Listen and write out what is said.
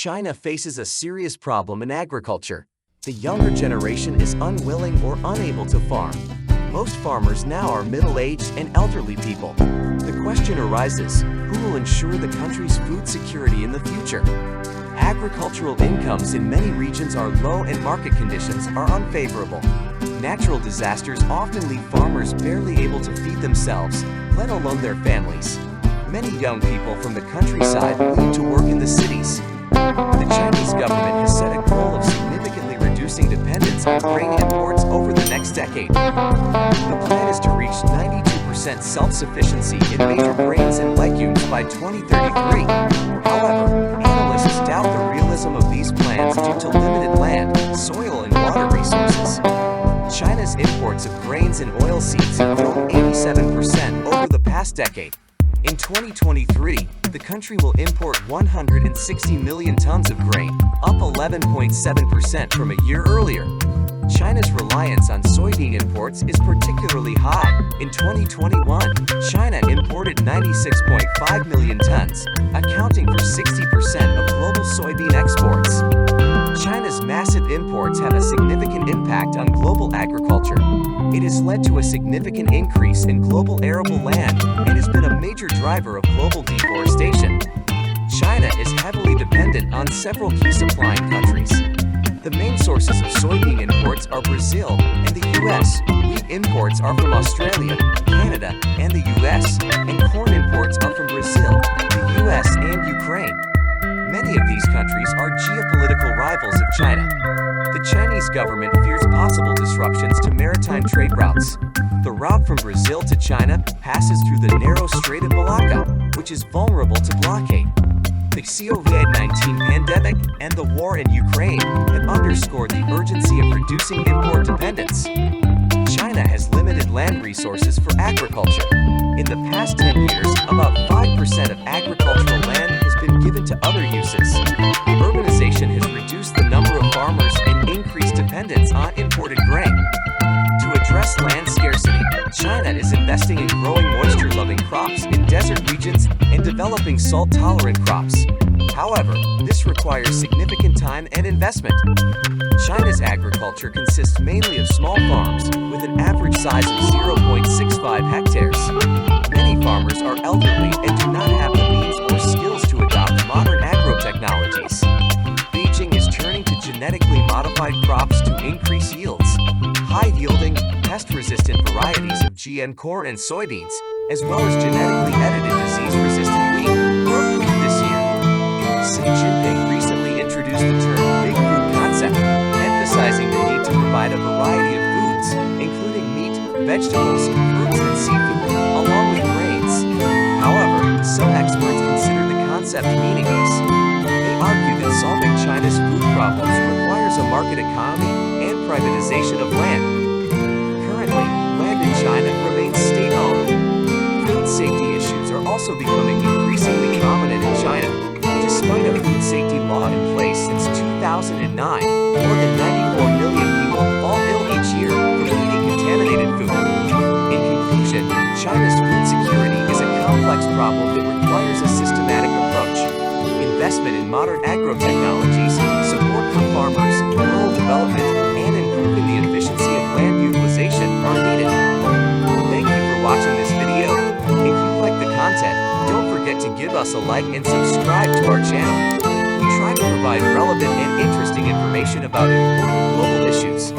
China faces a serious problem in agriculture. The younger generation is unwilling or unable to farm. Most farmers now are middle-aged and elderly people. The question arises, who will ensure the country's food security in the future? Agricultural incomes in many regions are low and market conditions are unfavorable. Natural disasters often leave farmers barely able to feed themselves, let alone their families. Many young people from the countryside leave to work in the cities. The Chinese government has set a goal of significantly reducing dependence on grain imports over the next decade. The plan is to reach 92% self-sufficiency in major grains and legumes by 2033. However, analysts doubt the realism of these plans due to limited land, soil, and water resources. China's imports of grains and oilseeds have grown 87% over the past decade. In 2023, the country will import 160 million tons of grain, up 11.7% from a year earlier. China's reliance on soybean imports is particularly high. In 2021, China imported 96.5 million tons, accounting for 60% of global soybean exports. China's massive imports have a significant impact on global agriculture. It has led to a significant increase in global arable land and has been a major driver of global deforestation. China is heavily dependent on several key supplying countries. The main sources of soybean imports are Brazil and the US. Wheat imports are from Australia, Canada, and the US, and corn imports are from Brazil, the US, and Ukraine. Many of these countries are geopolitical rivals of China. The Chinese government fears possible disruptions to maritime trade routes. The route from Brazil to China passes through the narrow Strait of Malacca, which is vulnerable to blockade. The COVID-19 pandemic and the war in Ukraine have underscored the urgency of reducing import dependence. China has limited land resources for agriculture. In the past 10 years, about 5% of agricultural land has been given to other uses. Urbanization has reduced the number of farmers and increased dependence on imported grain. To address land scarcity, China is investing in growing moisture-loving crops in desert regions and developing salt-tolerant crops. However, this requires significant time and investment. China's agriculture consists mainly of small farms, with an average size of 0.65 hectares. Many farmers are elderly and do not have the means or skills to adopt modern agro-technologies. Beijing is turning to genetically modified crops to increase yields. High-yielding, pest-resistant varieties of GM corn and soybeans, as well as genetically edited disease-resistant wheat, were approved this year. Xi Jinping recently introduced the term Big Food concept, emphasizing the need to provide a variety of foods, including meat, vegetables, fruits, and seafood, along with grains. However, some experts consider the concept meaningless. They argue that solving China's food problems requires a market economy and privatization of land. Currently, land in China remains state-owned. Food safety issues are also becoming increasingly prominent in China. Despite a food safety law in place since 2009, more than 94 million people fall ill each year from eating contaminated food. In conclusion, China's food security is a complex problem that requires a systematic approach. Investment in modern agro-technologies, support for farmers, rural development, and improving the efficiency of land utilization are needed. Thank you for watching this video. If you like the content, don't forget to give us a like and subscribe to our channel. We try to provide relevant and interesting information about important global issues.